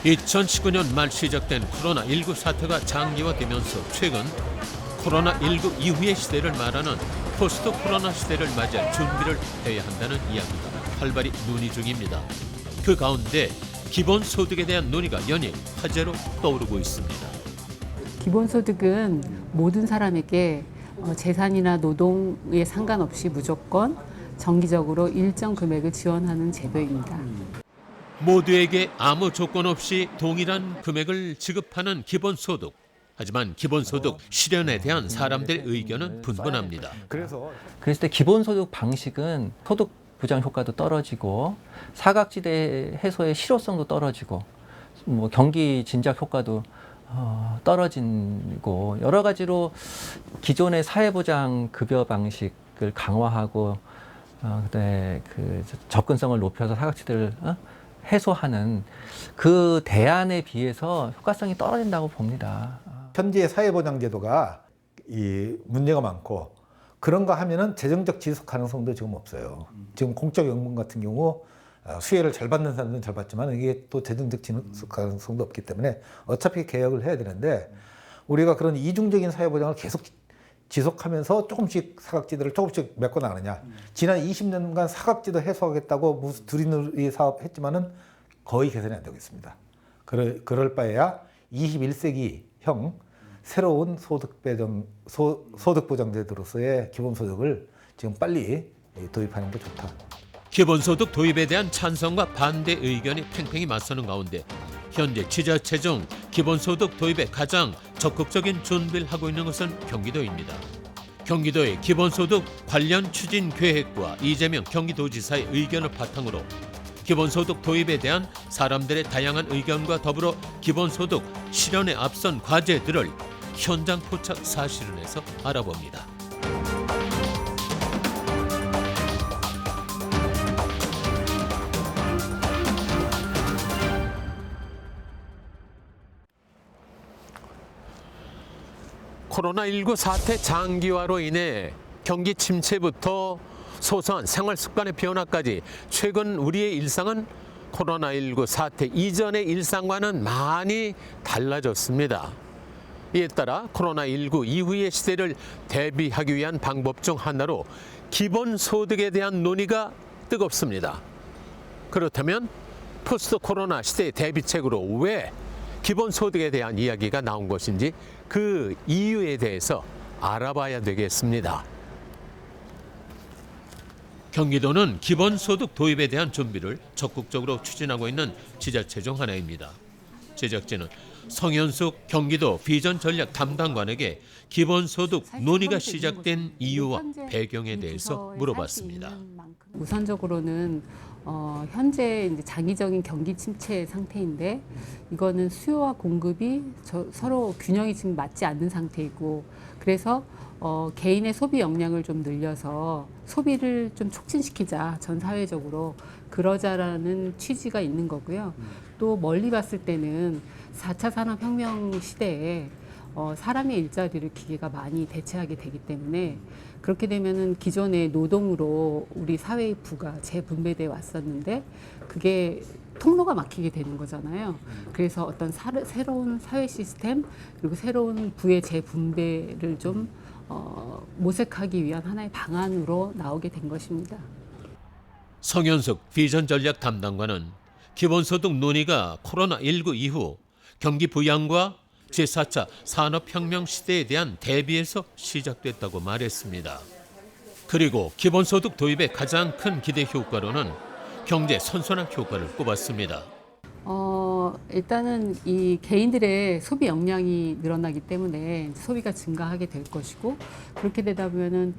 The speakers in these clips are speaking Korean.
2019년 말 시작된 코로나19 사태가 장기화되면서 최근 코로나19 이후의 시대를 말하는 포스트 코로나 시대를 맞이할 준비를 해야 한다는 이야기가 활발히 논의 중입니다. 그 가운데 기본소득에 대한 논의가 연일 화제로 떠오르고 있습니다. 기본소득은 모든 사람에게 재산이나 노동에 상관없이 무조건 정기적으로 일정 금액을 지원하는 제도입니다. 모두에게 아무 조건 없이 동일한 금액을 지급하는 기본소득. 하지만 기본소득 실현에 대한 사람들의 의견은 분분합니다. 그랬을 때 기본소득 방식은 소득 부장 효과도 떨어지고 사각지대 해소의 실효성도 떨어지고 뭐 경기 진작 효과도 떨어지고 여러 가지로 기존의 사회보장 급여 방식을 강화하고 그다음에 그 접근성을 높여서 사각지대를 해소하는 그 대안에 비해서 효과성이 떨어진다고 봅니다. 현재의 사회보장제도가 이 문제가 많고 그런가 하면은 재정적 지속 가능성도 지금 없어요. 지금 공적연금 같은 경우 수혜를 잘 받는 사람들은 잘 받지만 이게 또 재정적 지속 가능성도 없기 때문에 어차피 개혁을 해야 되는데 우리가 그런 이중적인 사회보장을 계속 지속하면서 조금씩 사각지대를 조금씩 메꿔 나가느냐. 지난 20년간 사각지대 해소하겠다고 무슨 두리누리 사업 했지만은 거의 개선이 안 되고 있습니다. 그럴 바에야 21세기형 새로운 소득보장제도로서의 기본소득을 지금 빨리 도입하는 게 좋다. 기본소득 도입에 대한 찬성과 반대 의견이 팽팽히 맞서는 가운데 현재 지자체 중 기본소득 도입에 가장 적극적인 준비를 하고 있는 것은 경기도입니다. 경기도의 기본소득 관련 추진 계획과 이재명 경기도지사의 의견을 바탕으로 기본소득 도입에 대한 사람들의 다양한 의견과 더불어 기본소득 실현에 앞선 과제들을 현장 포착 사실은에서 알아봅니다. 코로나19 사태 장기화로 인해 경기 침체부터 소소한 생활 습관의 변화까지 최근 우리의 일상은 코로나19 사태 이전의 일상과는 많이 달라졌습니다. 이에 따라 코로나19 이후의 시대를 대비하기 위한 방법 중 하나로 기본소득에 대한 논의가 뜨겁습니다. 그렇다면 포스트 코로나 시대의 대비책으로 왜 기본소득에 대한 이야기가 나온 것인지 그 이유에 대해서 알아봐야 되겠습니다. 경기도는 기본소득 도입에 대한 준비를 적극적으로 추진하고 있는 지자체 중 하나입니다. 제작진은 성현숙 경기도 비전 전략 담당관에게 기본소득 논의가 시작된 이유와 배경에 대해서 물어봤습니다. 우선적으로는 현재 이제 장기적인 경기 침체 상태인데 이거는 수요와 공급이 서로 균형이 지금 맞지 않는 상태이고 그래서 개인의 소비 역량을 좀 늘려서 소비를 좀 촉진시키자 전 사회적으로 그러자라는 취지가 있는 거고요. 또 멀리 봤을 때는 4차 산업혁명 시대에 사람의 일자리를 기계가 많이 대체하게 되기 때문에 그렇게 되면은 기존의 노동으로 우리 사회의 부가 재분배돼 왔었는데 그게 통로가 막히게 되는 거잖아요. 그래서 어떤 새로운 사회 시스템 그리고 새로운 부의 재분배를 좀 모색하기 위한 하나의 방안으로 나오게 된 것입니다. 성현숙 비전 전략 담당관은 기본소득 논의가 코로나19 이후 경기 부양과 제4차 산업혁명 시대에 대한 대비에서 시작됐다고 말했습니다. 그리고 기본소득 도입의 가장 큰 기대 효과로는 경제 선순환 효과를 꼽았습니다. 일단은 이 개인들의 소비 역량이 늘어나기 때문에 소비가 증가하게 될 것이고 그렇게 되다 보면은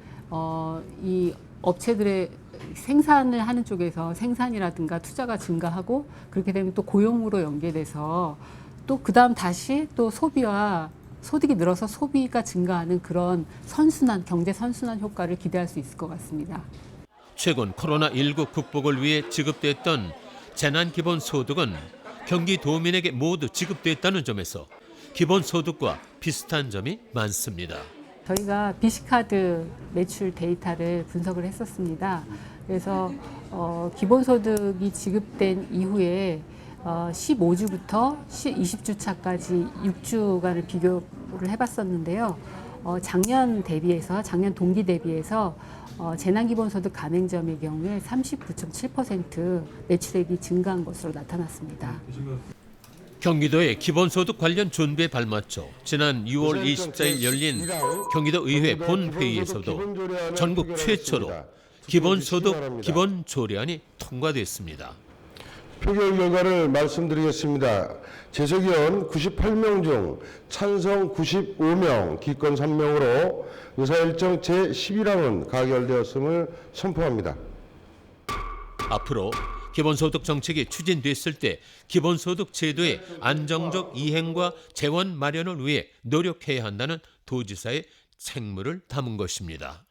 이 업체들의 생산을 하는 쪽에서 생산이라든가 투자가 증가하고 그렇게 되면 또 고용으로 연계돼서 또 그다음 다시 또 소비와 소득이 늘어서 소비가 증가하는 그런 선순환, 경제 선순환 효과를 기대할 수 있을 것 같습니다. 최근 코로나19 극복을 위해 지급됐던 재난기본소득은 경기도민에게 모두 지급됐다는 점에서 기본소득과 비슷한 점이 많습니다. 저희가 BC카드 매출 데이터를 분석을 했었습니다. 그래서 기본소득이 지급된 이후에 15주부터 20주 차까지 6주간을 비교를 해봤었는데요. 작년 동기 대비해서 재난기본소득 가맹점의 경우에 39.7% 매출액이 증가한 것으로 나타났습니다. 경기도의 기본소득 관련 준비에 발맞춰 지난 6월 24일 열린 경기도 의회 본회의에서도 전국 최초로 기본소득 기본조례안이 통과됐습니다. 표결 결과를 말씀드리겠습니다. 재석위원 98명 중 찬성 95명, 기권 3명으로 의사일정 제11항은 가결되었음을 선포합니다. 앞으로 기본소득 정책이 추진됐을 때 기본소득 제도의 안정적 이행과 재원 마련을 위해 노력해야 한다는 도지사의 생물을 담은 것입니다.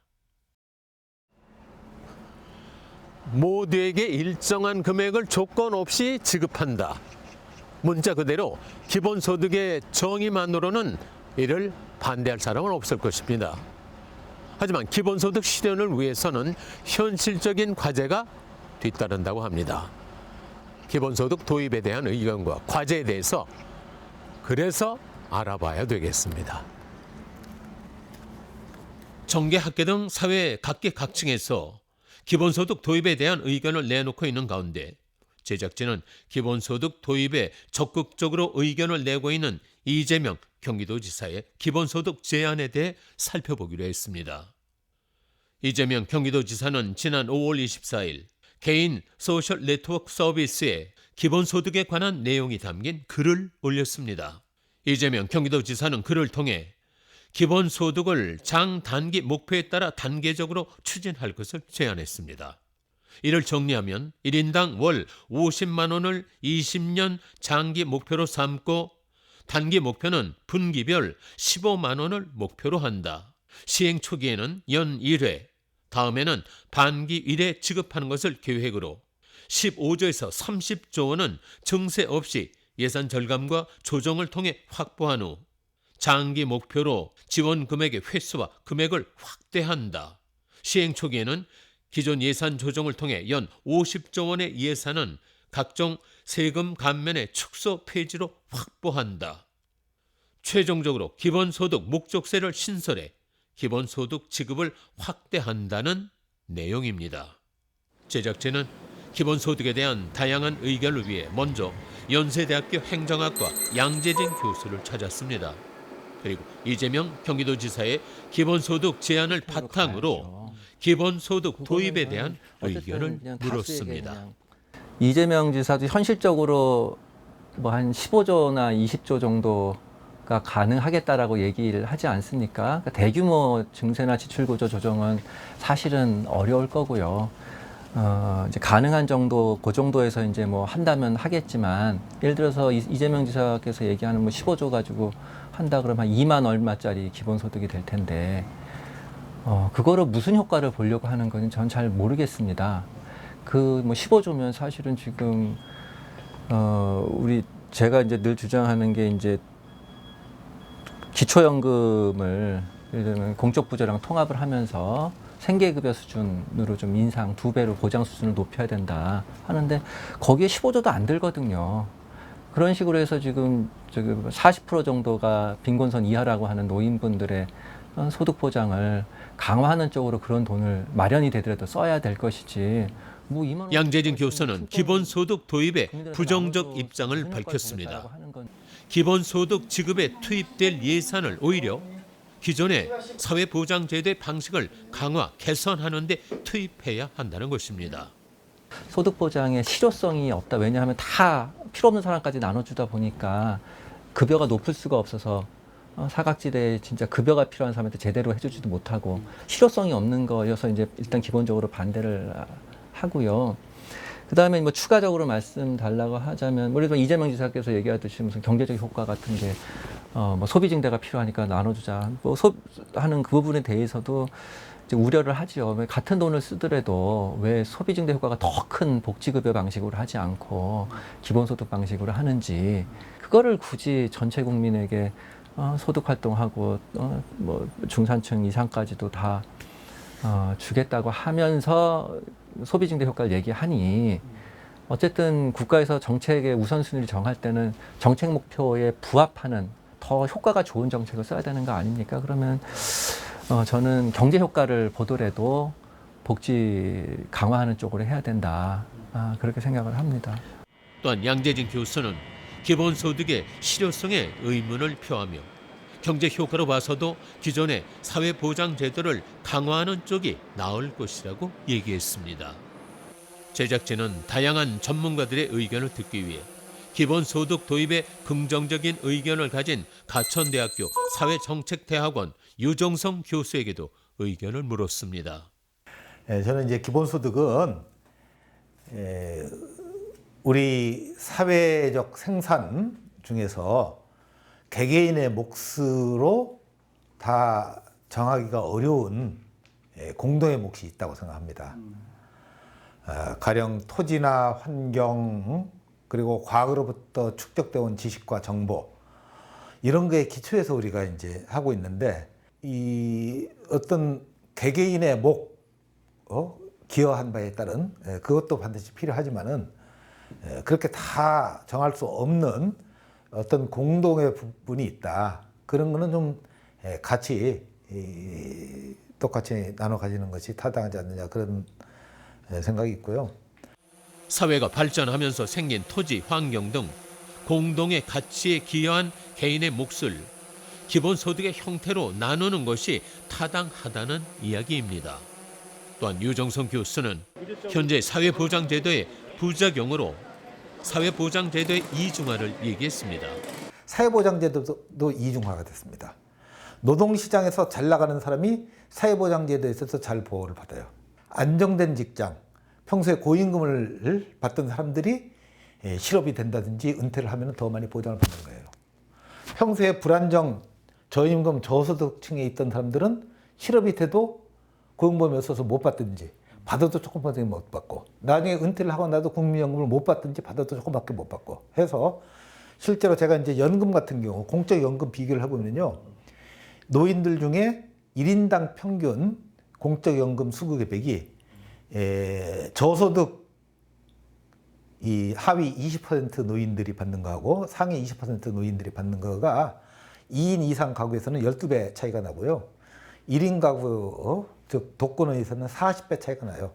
모두에게 일정한 금액을 조건 없이 지급한다. 문자 그대로 기본소득의 정의만으로는 이를 반대할 사람은 없을 것입니다. 하지만 기본소득 실현을 위해서는 현실적인 과제가 뒤따른다고 합니다. 기본소득 도입에 대한 의견과 과제에 대해서 그래서 알아봐야 되겠습니다. 정계, 학계 등 사회 각계각층에서 기본소득 도입에 대한 의견을 내놓고 있는 가운데 제작진은 기본소득 도입에 적극적으로 의견을 내고 있는 이재명 경기도지사의 기본소득 제안에 대해 살펴보기로 했습니다. 이재명 경기도지사는 지난 5월 24일 개인 소셜 네트워크 서비스에 기본소득에 관한 내용이 담긴 글을 올렸습니다. 이재명 경기도지사는 글을 통해 기본소득을 장단기 목표에 따라 단계적으로 추진할 것을 제안했습니다. 이를 정리하면 1인당 월 50만 원을 20년 장기 목표로 삼고 단기 목표는 분기별 15만 원을 목표로 한다. 시행 초기에는 연 1회, 다음에는 반기 1회 지급하는 것을 계획으로 15조에서 30조 원은 증세 없이 예산 절감과 조정을 통해 확보한 후 장기 목표로 지원 금액의 횟수와 금액을 확대한다. 시행 초기에는 기존 예산 조정을 통해 연 50조 원의 예산은 각종 세금 감면의 축소 폐지로 확보한다. 최종적으로 기본소득 목적세를 신설해 기본소득 지급을 확대한다는 내용입니다. 제작진은 기본소득에 대한 다양한 의견을 위해 먼저 연세대학교 행정학과 양재진 교수를 찾았습니다. 그리고 이재명 경기도지사의 기본소득 제안을 바탕으로 기본소득 도입에 대한 의견을 물었습니다. 이재명 지사도 현실적으로 뭐 한 15조나 20조 정도가 가능하겠다라고 얘기를 하지 않습니까? 그러니까 대규모 증세나 지출구조 조정은 사실은 어려울 거고요. 이제 가능한 정도, 그 정도에서 이제 뭐 한다면 하겠지만, 예를 들어서 이재명 지사께서 얘기하는 뭐 15조 가지고 한다 그러면 한 2만 얼마짜리 기본소득이 될 텐데, 그거로 무슨 효과를 보려고 하는 건지 전 잘 모르겠습니다. 그 뭐 15조면 사실은 지금, 제가 이제 늘 주장하는 게 이제 기초연금을 예를 들면 공적부조랑 통합을 하면서 생계급여 수준으로 좀 인상 2배로 보장 수준을 높여야 된다 하는데 거기에 15조도 안 들거든요. 그런 식으로 해서 지금 40% 정도가 빈곤선 이하라고 하는 노인분들의 소득 보장을 강화하는 쪽으로 그런 돈을 마련이 되더라도 써야 될 것이지. 뭐 양재진 교수는 기본소득 도입에 부정적 입장을 밝혔습니다. 기본소득 지급에 투입될 예산을 오히려 기존의 사회보장제도의 방식을 강화, 개선하는 데 투입해야 한다는 것입니다. 소득보장의 실효성이 없다. 왜냐하면 다 필요 없는 사람까지 나눠주다 보니까 급여가 높을 수가 없어서 사각지대에 진짜 급여가 필요한 사람한테 제대로 해주지도 못하고 실효성이 없는 거여서 이제 일단 기본적으로 반대를 하고요. 그 다음에 뭐 추가적으로 말씀 달라고 하자면, 우리 이재명 지사께서 얘기하듯이 무슨 경제적 효과 같은 게, 뭐 소비 증대가 필요하니까 나눠주자. 하는 그 부분에 대해서도 이제 우려를 하죠. 왜 같은 돈을 쓰더라도 왜 소비 증대 효과가 더 큰 복지급여 방식으로 하지 않고 기본소득 방식으로 하는지, 그거를 굳이 전체 국민에게 소득 활동하고, 뭐 중산층 이상까지도 다 주겠다고 하면서 소비 증대 효과를 얘기하니 어쨌든 국가에서 정책의 우선순위를 정할 때는 정책 목표에 부합하는 더 효과가 좋은 정책을 써야 되는 거 아닙니까? 그러면 저는 경제 효과를 보더라도 복지 강화하는 쪽으로 해야 된다. 그렇게 생각을 합니다. 또한 양재진 교수는 기본소득의 실효성에 의문을 표하며 경제 효과로 봐서도 기존의 사회보장제도를 강화하는 쪽이 나을 것이라고 얘기했습니다. 제작진은 다양한 전문가들의 의견을 듣기 위해 기본소득 도입에 긍정적인 의견을 가진 가천대학교 사회정책대학원 유정성 교수에게도 의견을 물었습니다. 저는 이제 기본소득은 우리 사회적 생산 중에서 개개인의 몫으로 다 정하기가 어려운 공동의 몫이 있다고 생각합니다. 가령 토지나 환경 그리고 과거로부터 축적되어 온 지식과 정보 이런 거에 기초해서 우리가 이제 하고 있는데 이 어떤 개개인의 몫 기여한 바에 따른 그것도 반드시 필요하지만은 그렇게 다 정할 수 없는 어떤 공동의 부분이 있다. 그런 거는 좀 같이 똑같이 나눠 가지는 것이 타당하지 않느냐 그런 생각이 있고요. 사회가 발전하면서 생긴 토지, 환경 등 공동의 가치에 기여한 개인의 몫을 기본소득의 형태로 나누는 것이 타당하다는 이야기입니다. 또한 유정성 교수는 현재 사회보장제도의 부작용으로 사회보장제도의 이중화를 얘기했습니다. 사회보장제도도 이중화가 됐습니다. 노동시장에서 잘 나가는 사람이 사회보장제도에 있어서 잘 보호를 받아요. 안정된 직장, 평소에 고임금을 받던 사람들이 실업이 된다든지 은퇴를 하면 더 많이 보장을 받는 거예요. 평소에 불안정, 저임금, 저소득층에 있던 사람들은 실업이 돼도 고용보험이 없어서 못 받든지 받아도 조금밖에 못 받고 나중에 은퇴를 하고 나도 국민연금을 못 받든지 받아도 조금밖에 못 받고 해서 실제로 제가 이제 연금 같은 경우 공적연금 비교를 해보면요. 노인들 중에 1인당 평균 공적연금 수급 계획이 저소득 이 하위 20% 노인들이 받는 거하고 상위 20% 노인들이 받는 거가 2인 이상 가구에서는 12배 차이가 나고요. 1인 가구, 즉 독거노인에서는 40배 차이가 나요.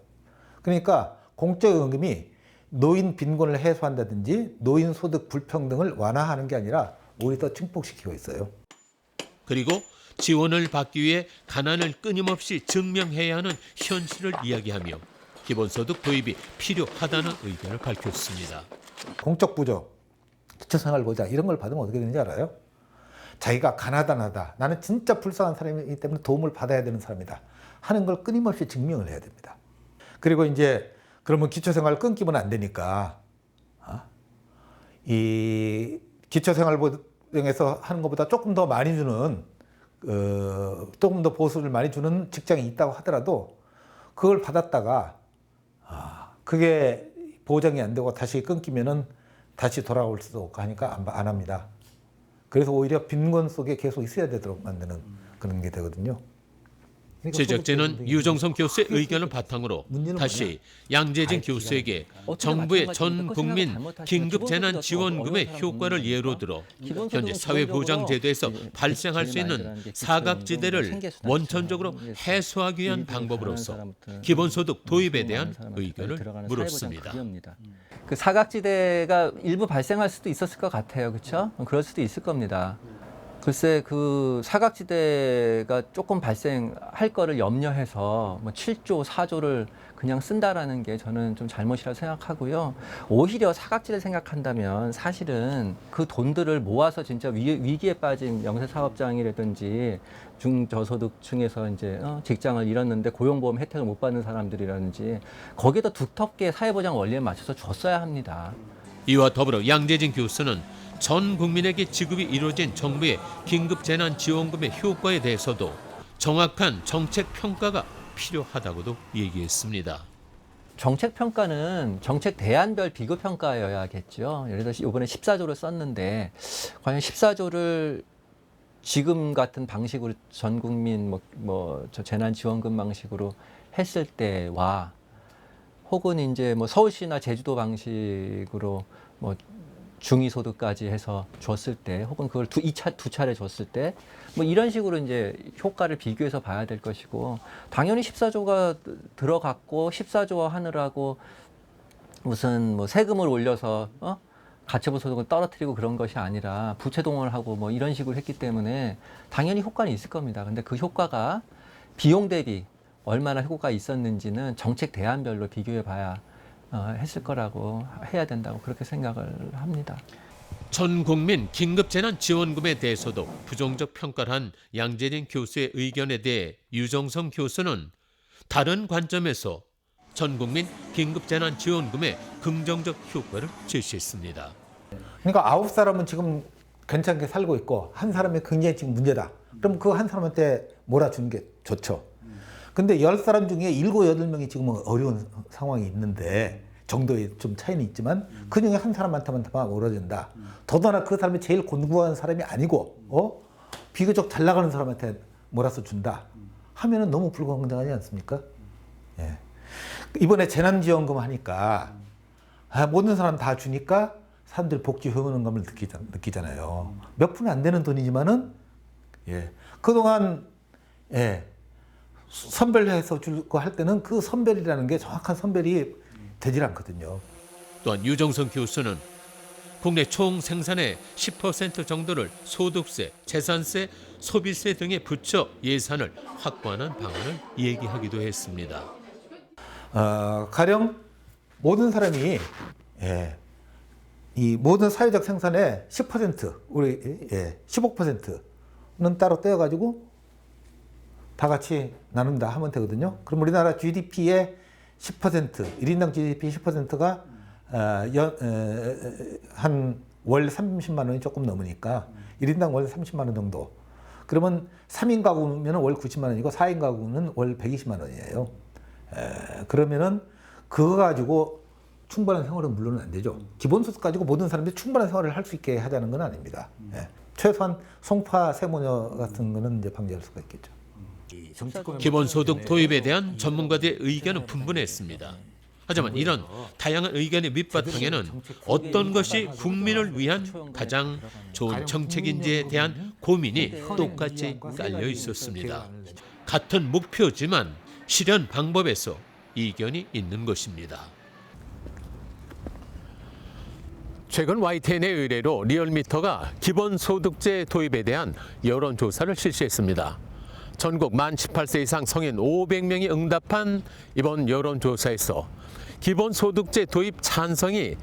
그러니까 공적연금이 노인 빈곤을 해소한다든지 노인 소득 불평등을 완화하는 게 아니라 오히려 더 증폭시키고 있어요. 그리고 지원을 받기 위해 가난을 끊임없이 증명해야 하는 현실을 이야기하며 기본소득 도입이 필요하다는 의견을 밝혔습니다. 공적 부조, 기초생활보장 이런 걸 받으면 어떻게 되는지 알아요? 자기가 가난하다, 나는 진짜 불쌍한 사람이기 때문에 도움을 받아야 되는 사람이다 하는 걸 끊임없이 증명을 해야 됩니다. 그리고 이제 그러면 기초생활 끊기면 안 되니까 이 기초생활보장에서 하는 것보다 조금 더 많이 주는 조금 더 보수를 많이 주는 직장이 있다고 하더라도 그걸 받았다가 그게 보장이 안 되고 다시 끊기면은 다시 돌아올 수도 없고 하니까 안 합니다. 그래서 오히려 빈곤 속에 계속 있어야 되도록 만드는 그런 게 되거든요. 그러니까 제작진은 유정성 교수의 의견을 바탕으로 다시 양재진 교수에게 정부의 전 국민 긴급재난지원금의 효과를 예로 들어 현재 사회보장제도에서 발생할 수 있는 사각지대를 원천적으로 해소하기 위한 방법으로서 기본소득 도입에 대한 의견을 물었습니다. 그 사각지대가 일부 발생할 수도 있었을 것 같아요. 그렇죠? 그럴 수도 있을 겁니다. 글쎄 그 사각지대가 조금 발생할 거를 염려해서 뭐 7조, 4조를 그냥 쓴다라는 게 저는 좀 잘못이라고 생각하고요. 오히려 사각지대 생각한다면 사실은 그 돈들을 모아서 진짜 위기에 빠진 영세사업장이라든지 중저소득층에서 이제 직장을 잃었는데 고용보험 혜택을 못 받는 사람들이라든지 거기에다 두텁게 사회보장 원리에 맞춰서 줬어야 합니다. 이와 더불어 양재진 교수는 전 국민에게 지급이 이루어진 정부의 긴급재난지원금의 효과에 대해서도 정확한 정책 평가가 필요하다고도 얘기했습니다. 정책 평가는 정책 대안별 비교 평가여야겠죠. 예를 들어서 이번에 14조를 썼는데 과연 14조를 지금 같은 방식으로 전 국민 저 재난지원금 방식으로 했을 때와 혹은 이제 뭐 서울시나 제주도 방식으로 뭐 중위소득까지 해서 줬을 때, 혹은 그걸 두 차례 줬을 때, 뭐 이런 식으로 이제 효과를 비교해서 봐야 될 것이고, 당연히 14조가 들어갔고 14조 하느라고 무슨 뭐 세금을 올려서 가처분 소득을 떨어뜨리고 그런 것이 아니라 부채 동원을 하고 뭐 이런 식으로 했기 때문에 당연히 효과는 있을 겁니다. 근데 그 효과가 비용 대비 얼마나 효과가 있었는지는 정책 대안별로 비교해 봐야 했을 거라고 해야 된다고 그렇게 생각을 합니다. 전 국민 긴급재난지원금에 대해서도 부정적 평가를 한 양재진 교수의 의견에 대해 유정성 교수는 다른 관점에서 전 국민 긴급재난지원금의 긍정적 효과를 제시했습니다. 그러니까 9사람은 지금 괜찮게 살고 있고 한 사람이 굉장히 지금 문제다. 그럼 그 한 사람한테 몰아주는 게 좋죠. 근데 10사람 중에 7, 8명이 지금 어려운 상황이 있는데 정도의 좀 차이는 있지만 그중에 한 사람한테만 몰아준다. 더더나 그 사람이 제일 곤고한 사람이 아니고 비교적 잘 나가는 사람한테 몰아서 준다 하면은 너무 불공정하지 않습니까? 예. 이번에 재난지원금 하니까 모든 사람 다 주니까 사람들이 복지 효능감을 느끼잖아요. 몇 푼 안 되는 돈이지만은 그동안 선별해서 주고 할 때는 그 선별이라는 게 정확한 선별이 되질 않거든요. 또한 유정성 교수는 국내 총 생산의 10% 정도를 소득세, 재산세, 소비세 등에 붙여 예산을 확보하는 방안을 얘기하기도 했습니다. 가령 모든 사람이 이 모든 사회적 생산의 10% 우리 15%는 따로 떼어가지고 다 같이 나눈다 하면 되거든요. 그럼 우리나라 GDP의 10%, 1인당 GDP 10%가 한 월 30만 원이 조금 넘으니까 1인당 월 30만 원 정도. 그러면 3인 가구면 월 90만 원이고 4인 가구는 월 120만 원이에요. 그러면은 그거 가지고 충분한 생활은 물론 안 되죠. 기본소득 가지고 모든 사람들이 충분한 생활을 할 수 있게 하자는 건 아닙니다. 최소한 송파 세모녀 같은 거는 이제 방지할 수가 있겠죠. 기본소득 도입에 대한 전문가들의 의견은 분분했습니다. 하지만 이런 다양한 의견의 밑바탕에는 어떤 것이 국민을 위한 가장 좋은 정책인지에 대한 고민이 똑같이 깔려 있었습니다. 같은 목표지만 실현 방법에서 이견이 있는 것입니다. 최근 YTN의 의뢰로 리얼미터가 기본소득제 도입에 대한 여론조사를 실시했습니다. 전국 만 18세 이상 성인 500명이 응답한 이번 여론조사에서 기본소득제 도입 찬성이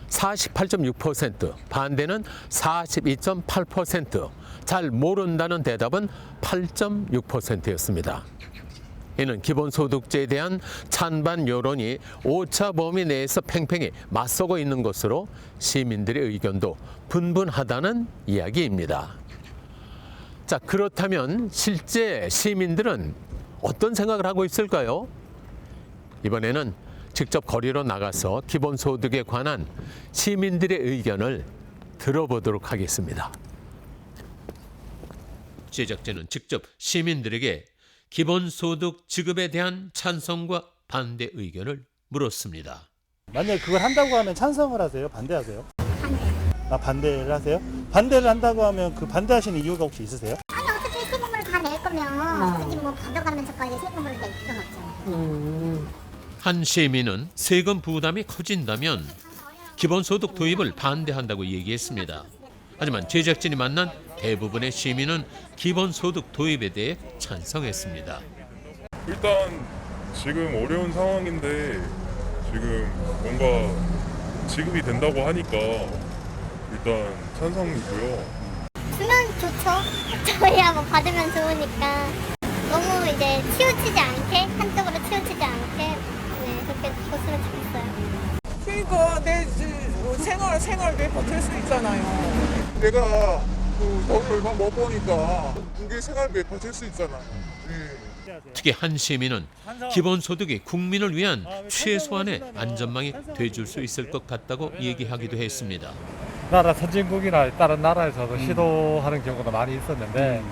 48.6%, 반대는 42.8%, 잘 모른다는 대답은 8.6%였습니다. 이는 기본소득제에 대한 찬반 여론이 오차 범위 내에서 팽팽히 맞서고 있는 것으로 시민들의 의견도 분분하다는 이야기입니다. 자, 그렇다면 실제 시민들은 어떤 생각을 하고 있을까요? 이번에는 직접 거리로 나가서 기본소득에 관한 시민들의 의견을 들어보도록 하겠습니다. 제작진은 직접 시민들에게 기본소득 지급에 대한 찬성과 반대 의견을 물었습니다. 만약에 그걸 한다고 하면 찬성을 하세요? 반대하세요? 반대를 하세요? 반대를 한다고 하면 그 반대하시는 이유가 혹시 있으세요? 아니 어차피 세금을 다 낼 거면 굳이 뭐 받아가면서까지 세금을 낼 필요는 없잖아요. 한 시민은 세금 부담이 커진다면 기본소득 도입을 반대한다고 얘기했습니다. 하지만 제작진이 만난 대부분의 시민은 기본소득 도입에 대해 찬성했습니다. 일단 지금 어려운 상황인데 지금 뭔가 지급이 된다고 하니까 일단 찬성이고요. 주면 좋죠. 저희야 뭐 받으면 좋으니까 너무 이제 치우치지 않게 한쪽으로 치우치지 않게 그렇게 줬으면 좋겠어요. 그러니까 내 생활에 버틸 수 있잖아요. 내가 돈 얼마 못 버니까 그게 생활비에 버틸 수 있잖아요. 특히 한 시민은 기본소득이 국민을 위한 최소한의 안전망이 돼줄 수 있을 것 같다고 얘기하기도 했습니다. 나라 선진국이나 다른 나라에서도 시도하는 경우가 많이 있었는데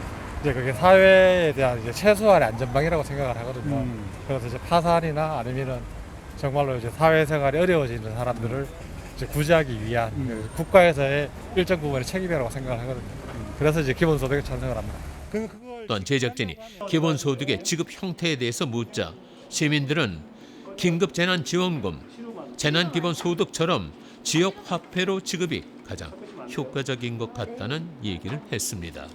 이제 그게 사회에 대한 이제 최소한의 안전망이라고 생각을 하거든요. 그래서 이제 파산이나 아니면은 정말로 이제 사회생활이 어려워지는 사람들을 이제 구제하기 위한 그 국가에서의 일정 부분의 책임이라고 생각을 하거든요. 그래서 이제 기본소득에 찬성을 합니다. 또한 제작진이 기본소득의 지급 형태에 대해서 묻자 시민들은 긴급재난지원금, 재난기본소득처럼 지역화폐로 지급이 가장 효과적인 것 같다는 얘기를 했습니다.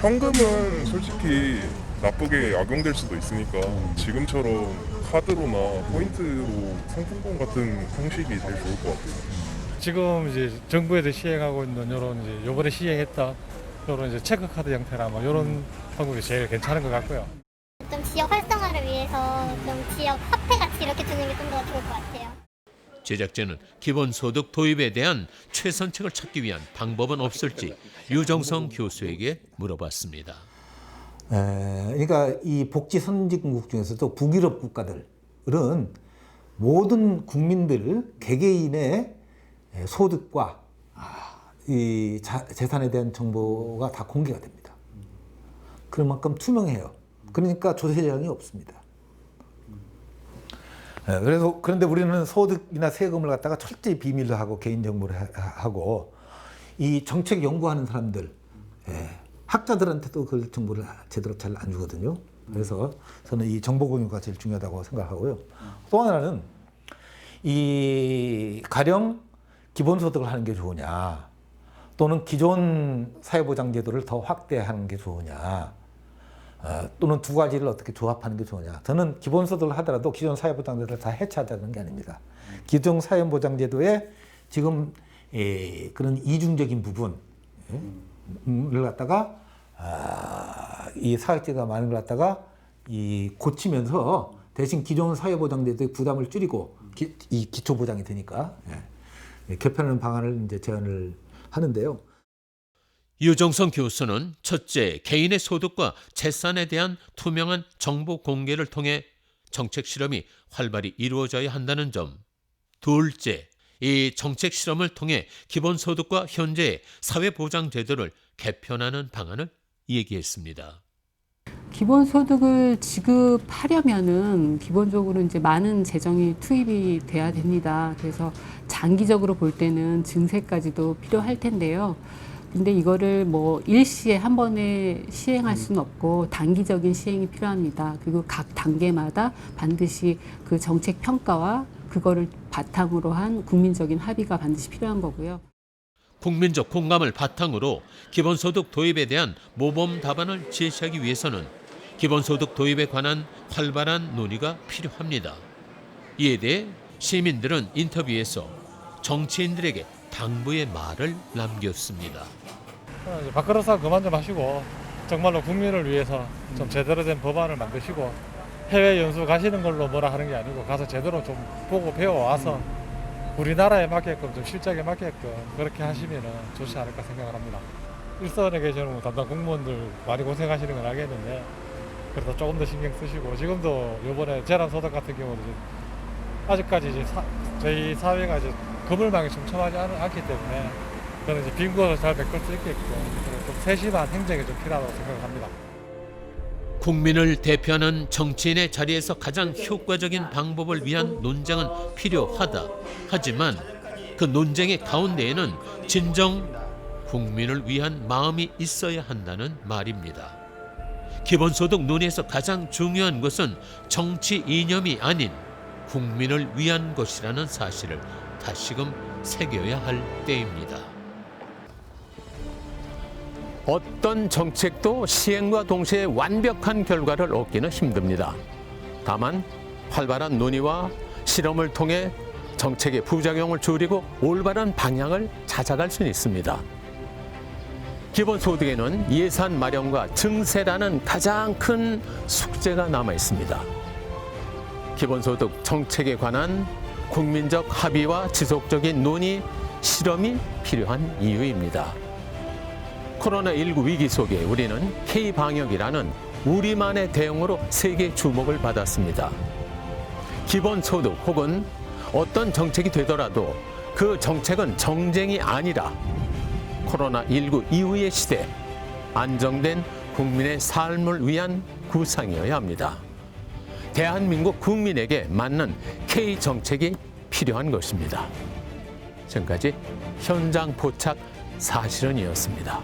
현금은 솔직히 나쁘게 악용될 수도 있으니까 지금처럼 카드로나 포인트로 상품권 같은 형식이 제일 좋을 것 같아요. 지금 이제 정부에서 시행하고 있는 이런 이제 요번에 시행했던 이런 이제 체크카드 형태나 뭐 이런 방법이 제일 괜찮은 것 같고요. 좀 지역 활성화를 위해서 좀 지역 화폐 같이 이렇게 두는 게 좀 더 좋을 것 같아요. 제작진은 기본소득 도입에 대한 최선책을 찾기 위한 방법은 없을지 유정성 교수에게 물어봤습니다. 그러니까 이 복지 선진국 중에서도 북유럽 국가들은 모든 국민들 개개인의 소득과 이 재산에 대한 정보가 다 공개가 됩니다. 그만큼 투명해요. 그러니까 조세 제한이 없습니다. 그런데 우리는 소득이나 세금을 갖다가 철저히 비밀로 하고 개인정보를 하고 이 정책 연구하는 사람들, 학자들한테도 그 정보를 제대로 잘 안 주거든요. 그래서 저는 이 정보 공유가 제일 중요하다고 생각하고요. 또 하나는 이 가령 기본소득을 하는 게 좋으냐, 또는 기존 사회보장제도를 더 확대하는 게 좋으냐, 또는 두 가지를 어떻게 조합하는 게 좋으냐. 저는 기본소득을 하더라도 기존 사회보장제도를 다 해체하자는 게 아닙니다. 기존 사회보장제도에 지금 그런 이중적인 부분을 갖다가 이 사각지대가 많은 걸 갖다가 고치면서 대신 기존 사회보장제도의 부담을 줄이고 이 기초보장이 되니까 개편하는 방안을 이제 제안을 하는데요. 유정성 교수는 첫째, 개인의 소득과 재산에 대한 투명한 정보 공개를 통해 정책 실험이 활발히 이루어져야 한다는 점. 둘째, 이 정책 실험을 통해 기본소득과 현재의 사회보장제도를 개편하는 방안을 얘기했습니다. 기본소득을 지급하려면은 기본적으로 이제 많은 재정이 투입이 돼야 됩니다. 그래서 장기적으로 볼 때는 증세까지도 필요할 텐데요. 근데 이거를 뭐 일시에 한 번에 시행할 수는 없고 단기적인 시행이 필요합니다. 그리고 각 단계마다 반드시 그 정책 평가와 그거를 바탕으로 한 국민적인 합의가 반드시 필요한 거고요. 국민적 공감을 바탕으로 기본소득 도입에 대한 모범 답안을 제시하기 위해서는 기본소득 도입에 관한 활발한 논의가 필요합니다. 이에 대해 시민들은 인터뷰에서 정치인들에게 당부의 말을 남겼습니다. 밥그릇 그만 좀 하시고 정말로 국민을 위해서 좀 제대로 된 법안을 만드시고 해외 연수 가시는 걸로 뭐라 하는 게 아니고 가서 제대로 좀 보고 배워와서 우리나라에 맞게끔 좀 실적에 맞게끔 그렇게 하시면 좋지 않을까 생각을 합니다. 일선에 계시는 담당 공무원들 많이 고생하시는 건 알겠는데 그래도 조금 더 신경 쓰시고 지금도 이번에 재난소득 같은 경우도 아직까지 이제 저희 사회가 이제 그물망이 촘촘하지 않기 때문에 저는 이제 빈 곳을 잘 메꿀 수 있게끔 좀 세심한 행정이 좀 필요하다고 생각합니다. 국민을 대표하는 정치인의 자리에서 가장 효과적인 방법을 위한 논쟁은 필요하다. 하지만 그 논쟁의 가운데에는 진정 국민을 위한 마음이 있어야 한다는 말입니다. 기본소득 논의에서 가장 중요한 것은 정치 이념이 아닌 국민을 위한 것이라는 사실을 다시금 새겨야 할 때입니다. 어떤 정책도 시행과 동시에 완벽한 결과를 얻기는 힘듭니다. 다만 활발한 논의와 실험을 통해 정책의 부작용을 줄이고 올바른 방향을 찾아갈 수는 있습니다. 기본소득에는 예산 마련과 증세라는 가장 큰 숙제가 남아 있습니다. 기본소득 정책에 관한 국민적 합의와 지속적인 논의, 실험이 필요한 이유입니다. 코로나19 위기 속에 우리는 K-방역이라는 우리만의 대응으로 세계 주목을 받았습니다. 기본소득 혹은 어떤 정책이 되더라도 그 정책은 정쟁이 아니라 코로나19 이후의 시대, 안정된 국민의 삶을 위한 구상이어야 합니다. 대한민국 국민에게 맞는 K 정책이 필요한 것입니다. 지금까지 현장 포착 사실은이었습니다.